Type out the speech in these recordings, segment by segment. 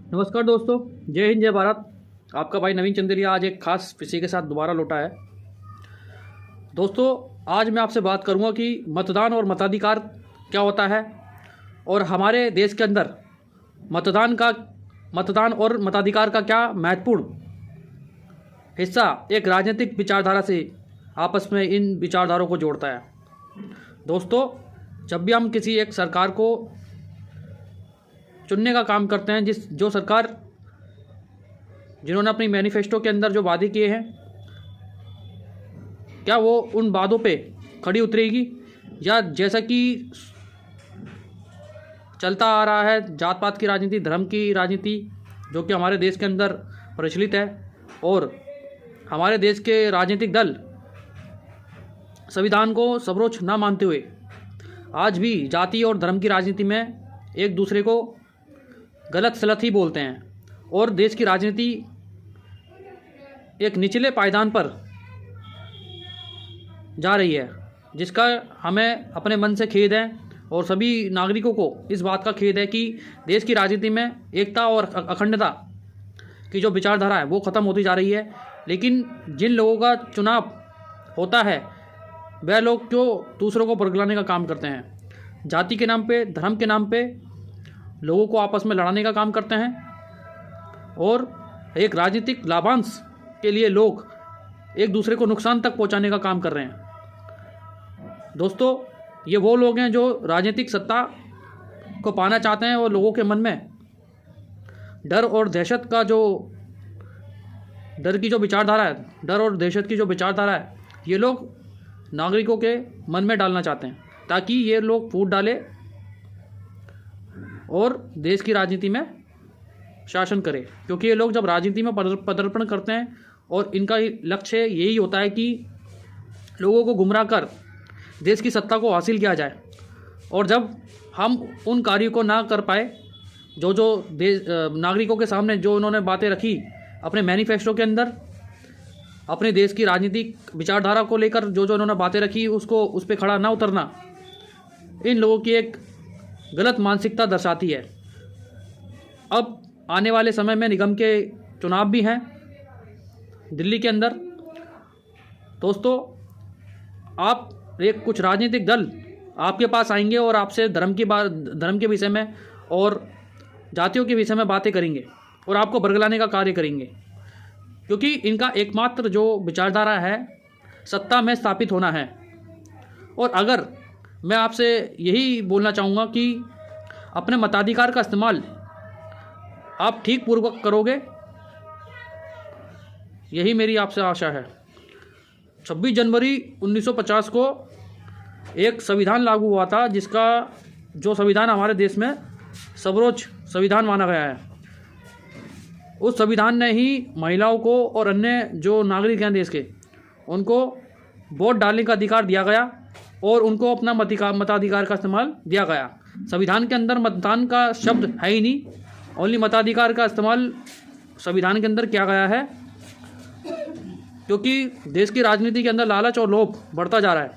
नमस्कार दोस्तों, जय हिंद जय भारत। आपका भाई नवीन चंदेलिया आज एक खास विषय के साथ दोबारा लौटा है। दोस्तों, आज मैं आपसे बात करूंगा कि मतदान और मताधिकार क्या होता है और हमारे देश के अंदर मतदान और मताधिकार का क्या महत्वपूर्ण हिस्सा एक राजनीतिक विचारधारा से आपस में इन विचारधारों को जोड़ता है। दोस्तों, जब भी हम किसी एक सरकार को चुनने का काम करते हैं, जो सरकार जिन्होंने अपनी मैनिफेस्टो के अंदर जो वादे किए हैं, क्या वो उन वादों पे खड़ी उतरेगी या जैसा कि चलता आ रहा है जात पात की राजनीति, धर्म की राजनीति जो कि हमारे देश के अंदर प्रचलित है, और हमारे देश के राजनीतिक दल संविधान को सर्वोच्च न मानते हुए आज भी जाति और धर्म की राजनीति में एक दूसरे को गलत सलत ही बोलते हैं और देश की राजनीति एक निचले पायदान पर जा रही है, जिसका हमें अपने मन से खेद है और सभी नागरिकों को इस बात का खेद है कि देश की राजनीति में एकता और अखंडता की जो विचारधारा है वो ख़त्म होती जा रही है। लेकिन जिन लोगों का चुनाव होता है वह लोग जो दूसरों को बरगलाने का काम करते हैं, जाति के नाम पे, धर्म के नाम पे लोगों को आपस में लड़ाने का काम करते हैं और एक राजनीतिक लाभांश के लिए लोग एक दूसरे को नुकसान तक पहुंचाने का काम कर रहे हैं। दोस्तों, ये वो लोग हैं जो राजनीतिक सत्ता को पाना चाहते हैं और लोगों के मन में डर और दहशत का डर की जो विचारधारा है, डर और दहशत की जो विचारधारा है, ये लोग नागरिकों के मन में डालना चाहते हैं ताकि ये लोग फूट डाले और देश की राजनीति में शासन करे। क्योंकि ये लोग जब राजनीति में पदार्पण करते हैं और इनका लक्ष्य यही होता है कि लोगों को गुमराह कर देश की सत्ता को हासिल किया जाए, और जब हम उन कार्यों को ना कर पाए जो नागरिकों के सामने जो उन्होंने बातें रखी अपने मैनिफेस्टो के अंदर, अपने देश की राजनीतिक विचारधारा को लेकर जो उन्होंने बातें रखी उस पर खड़ा ना उतरना इन लोगों की एक गलत मानसिकता दर्शाती है। अब आने वाले समय में निगम के चुनाव भी हैं दिल्ली के अंदर। दोस्तों, आप कुछ राजनीतिक दल आपके पास आएंगे और आपसे धर्म के विषय में और जातियों के विषय में बातें करेंगे और आपको बरगलाने का कार्य करेंगे, क्योंकि इनका एकमात्र जो विचारधारा है सत्ता में स्थापित होना है। और अगर मैं आपसे यही बोलना चाहूँगा कि अपने मताधिकार का इस्तेमाल आप ठीक पूर्वक करोगे, यही मेरी आपसे आशा है। 26 जनवरी 1950 को एक संविधान लागू हुआ था, जिसका जो संविधान हमारे देश में सर्वोच्च संविधान माना गया है। उस संविधान ने ही महिलाओं को और अन्य जो नागरिक हैं देश के, उनको वोट डालने का अधिकार दिया गया और उनको अपना मताधिकार का इस्तेमाल दिया गया। संविधान के अंदर मतदान का शब्द है ही नहीं, ओनली मताधिकार का इस्तेमाल संविधान के अंदर किया गया है, क्योंकि देश की राजनीति के अंदर लालच और लोभ बढ़ता जा रहा है।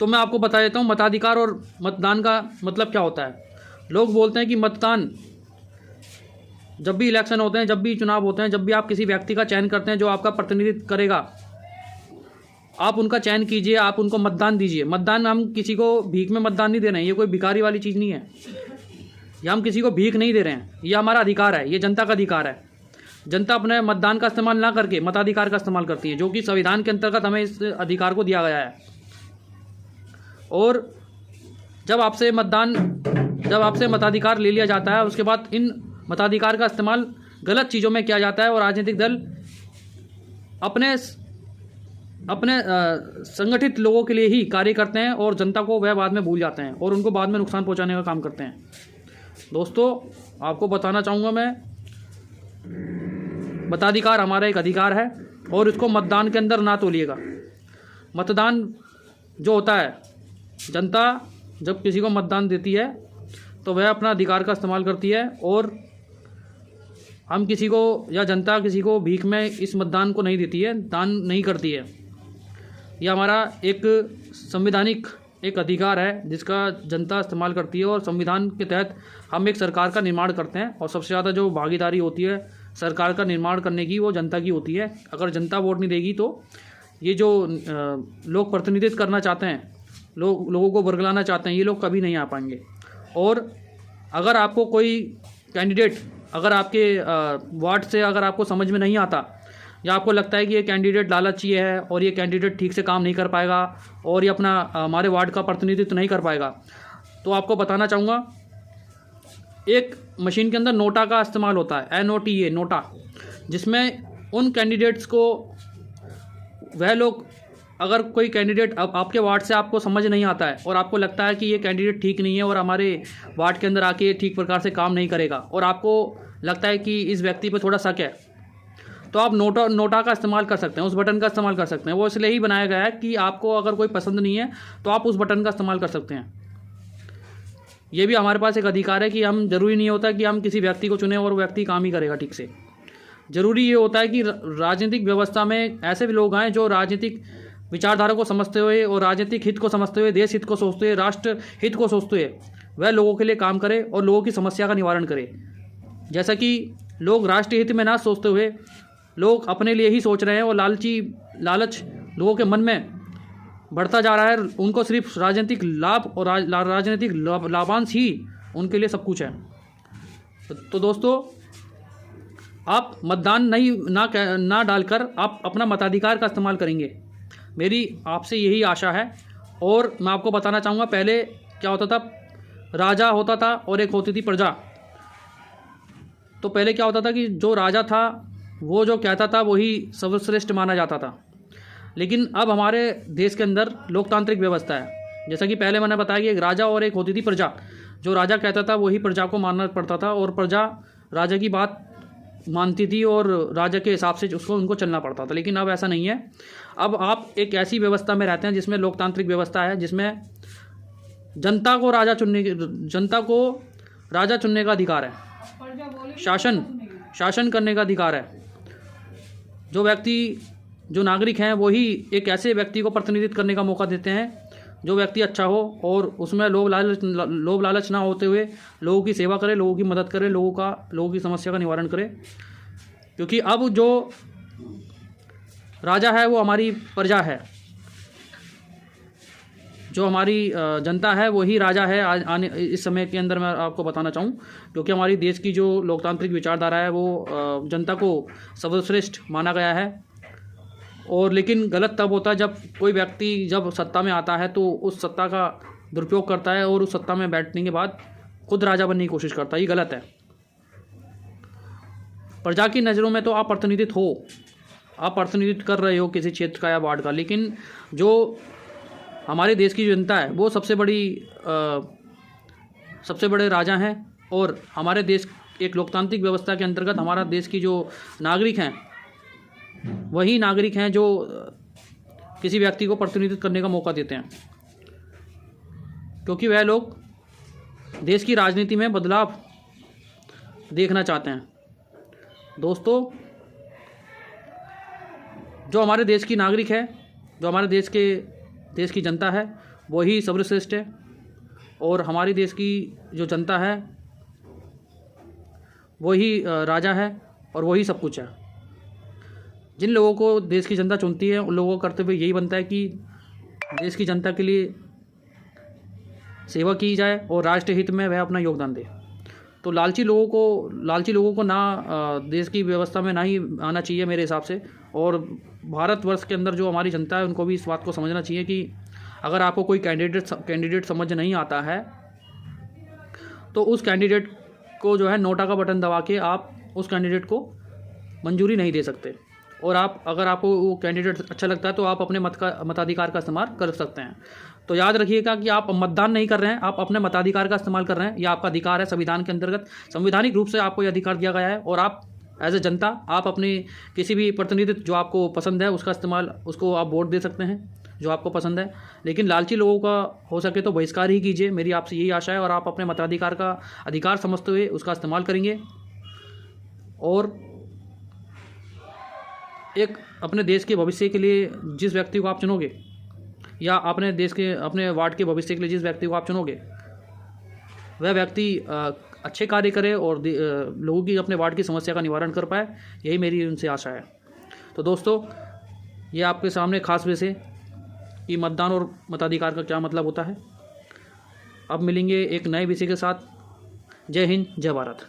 तो मैं आपको बता देता हूँ मताधिकार और मतदान का मतलब क्या होता है। लोग बोलते हैं कि मतदान, जब भी इलेक्शन होते हैं, जब भी चुनाव होते हैं, जब भी आप किसी व्यक्ति का चयन करते हैं जो आपका प्रतिनिधित्व करेगा, आप उनका चयन कीजिए, आप उनको मतदान दीजिए। मतदान हम किसी को भीख में मतदान नहीं दे रहे हैं, ये कोई भिखारी वाली चीज़ नहीं है। ये हम किसी को भीख नहीं दे रहे हैं, ये हमारा अधिकार है, ये जनता का अधिकार है। जनता अपने मतदान का इस्तेमाल ना करके मताधिकार का इस्तेमाल करती है, जो कि संविधान के अंतर्गत हमें इस अधिकार को दिया गया है। और जब आपसे मताधिकार ले लिया जाता है, उसके बाद इन मताधिकार का इस्तेमाल गलत चीज़ों में किया जाता है और राजनीतिक दल अपने संगठित लोगों के लिए ही कार्य करते हैं और जनता को वह बाद में भूल जाते हैं और उनको बाद में नुकसान पहुंचाने का काम करते हैं। दोस्तों, आपको बताना चाहूँगा मैं, मताधिकार हमारा एक अधिकार है और इसको मतदान के अंदर ना तोलिएगा। मतदान जो होता है, जनता जब किसी को मतदान देती है तो वह अपना अधिकार का इस्तेमाल करती है, और हम किसी को या जनता किसी को भीख में इस मतदान को नहीं देती है, दान नहीं करती है। यह हमारा एक संवैधानिक एक अधिकार है जिसका जनता इस्तेमाल करती है, और संविधान के तहत हम एक सरकार का निर्माण करते हैं, और सबसे ज़्यादा जो भागीदारी होती है सरकार का निर्माण करने की वो जनता की होती है। अगर जनता वोट नहीं देगी तो ये जो लोग प्रतिनिधित्व करना चाहते हैं, लोगों को बरगलाना चाहते हैं, ये लोग कभी नहीं आ पाएंगे। और अगर आपको कोई कैंडिडेट अगर आपके वार्ड से अगर आपको समझ में नहीं आता, या आपको लगता है कि ये कैंडिडेट लालची है और ये कैंडिडेट ठीक से काम नहीं कर पाएगा और ये अपना हमारे वार्ड का प्रतिनिधित्व नहीं कर पाएगा, तो आपको बताना चाहूँगा, एक मशीन के अंदर नोटा का इस्तेमाल होता है, NOTA नोटा, जिसमें उन कैंडिडेट्स को वह लोग, अगर कोई कैंडिडेट अब आपके वार्ड से आपको समझ नहीं आता है और आपको लगता है कि ये कैंडिडेट ठीक नहीं है और हमारे वार्ड के अंदर आके ठीक प्रकार से काम नहीं करेगा, और आपको लगता है कि इस व्यक्ति पर थोड़ा शक है, तो आप नोटा का इस्तेमाल कर सकते हैं, उस बटन का इस्तेमाल कर सकते हैं। वो इसलिए ही बनाया गया है कि आपको अगर कोई पसंद नहीं है तो आप उस बटन का इस्तेमाल कर सकते हैं। ये भी हमारे पास एक अधिकार है कि हम, ज़रूरी नहीं होता कि हम किसी व्यक्ति को चुनें और वो व्यक्ति काम ही करेगा ठीक से। ज़रूरी ये होता है कि राजनीतिक व्यवस्था में ऐसे भी लोग आएँ जो राजनीतिक विचारधारा को समझते हुए और राजनीतिक हित को समझते हुए, देश हित को सोचते हुए, राष्ट्र हित को सोचते हुए वह लोगों के लिए काम करे और लोगों की समस्या का निवारण करे। जैसा कि लोग राष्ट्रीय हित में ना सोचते हुए लोग अपने लिए ही सोच रहे हैं, और लालच लोगों के मन में बढ़ता जा रहा है। उनको सिर्फ राजनीतिक लाभ और राजनीतिक लाभांश ही उनके लिए सब कुछ है। तो दोस्तों, आप मतदान ना डालकर आप अपना मताधिकार का इस्तेमाल करेंगे, मेरी आपसे यही आशा है। और मैं आपको बताना चाहूँगा, पहले क्या होता था, राजा होता था और एक होती थी प्रजा। तो पहले क्या होता था कि जो राजा था वो जो कहता था वही सर्वश्रेष्ठ माना जाता था। लेकिन अब हमारे देश के अंदर लोकतांत्रिक व्यवस्था है। जैसा कि पहले मैंने बताया कि एक राजा और एक होती थी प्रजा। जो राजा कहता था वही प्रजा को मानना पड़ता था, और प्रजा राजा की बात मानती थी और राजा के हिसाब से उनको चलना पड़ता था। लेकिन अब ऐसा नहीं है। अब आप एक ऐसी व्यवस्था में रहते हैं जिसमें लोकतांत्रिक व्यवस्था है, जिसमें जनता को राजा चुनने का अधिकार है, शासन करने का अधिकार है। जो नागरिक हैं वही एक ऐसे व्यक्ति को प्रतिनिधित्व करने का मौका देते हैं जो व्यक्ति अच्छा हो और उसमें लोभ लालच ना होते हुए लोगों की सेवा करे, लोगों की मदद करे, लोगों की समस्या का निवारण करे। क्योंकि अब जो राजा है वो हमारी प्रजा है, जो हमारी जनता है वही राजा है। आने इस समय के अंदर मैं आपको बताना चाहूँ, क्योंकि हमारी देश की जो लोकतांत्रिक विचारधारा है वो जनता को सर्वश्रेष्ठ माना गया है। और लेकिन गलत तब होता है जब कोई व्यक्ति जब सत्ता में आता है तो उस सत्ता का दुरुपयोग करता है और उस सत्ता में बैठने के बाद खुद राजा बनने की कोशिश करता है। ये गलत है। प्रजा की नज़रों में तो आप प्रतिनिधित्व हो, आप प्रतिनिधित्व कर रहे हो किसी क्षेत्र का या वार्ड का, लेकिन जो हमारे देश की जनता है वो सबसे बड़े राजा हैं। और हमारे देश एक लोकतांत्रिक व्यवस्था के अंतर्गत हमारा देश की जो नागरिक हैं वही नागरिक हैं जो किसी व्यक्ति को प्रतिनिधित्व करने का मौका देते हैं, क्योंकि वह लोग देश की राजनीति में बदलाव देखना चाहते हैं। दोस्तों, जो हमारे देश की नागरिक है, जो हमारे देश की जनता है वही सर्वश्रेष्ठ है, और हमारी देश की जो जनता है वही राजा है और वही सब कुछ है। जिन लोगों को देश की जनता चुनती है उन लोगों का कर्तव्य यही बनता है कि देश की जनता के लिए सेवा की जाए और राष्ट्र हित में वह अपना योगदान दे। तो लालची लोगों को ना देश की व्यवस्था में ना ही आना चाहिए मेरे हिसाब से। और भारतवर्ष के अंदर जो हमारी जनता है उनको भी इस बात को समझना चाहिए कि अगर आपको कोई कैंडिडेट समझ नहीं आता है तो उस कैंडिडेट को जो है नोटा का बटन दबा के आप उस कैंडिडेट को मंजूरी नहीं दे सकते। और अगर आपको वो कैंडिडेट अच्छा लगता है तो आप अपने मताधिकार का इस्तेमाल कर सकते हैं। तो याद रखिएगा कि आप मतदान नहीं कर रहे हैं, आप अपने मताधिकार का इस्तेमाल कर रहे हैं। यह आपका अधिकार है, संविधान के अंतर्गत संवैधानिक रूप से आपको यह अधिकार दिया गया है। और आप एज ए जनता आप अपनी किसी भी प्रतिनिधित्व जो आपको पसंद है उसका इस्तेमाल, उसको आप वोट दे सकते हैं जो आपको पसंद है। लेकिन लालची लोगों का हो सके तो बहिष्कार ही कीजिए, मेरी आपसे यही आशा है। और आप अपने मताधिकार का अधिकार समझते हुए उसका इस्तेमाल करेंगे और एक अपने देश के भविष्य के लिए जिस व्यक्ति को आप चुनोगे या अपने देश के अपने वार्ड के भविष्य के लिए जिस व्यक्ति को आप चुनोगे वह व्यक्ति अच्छे कार्य करे और लोगों की अपने वार्ड की समस्या का निवारण कर पाए, यही मेरी उनसे आशा है। तो दोस्तों, ये आपके सामने खास विषय कि मतदान और मताधिकार का क्या मतलब होता है। अब मिलेंगे एक नए विषय के साथ। जय हिंद, जय भारत।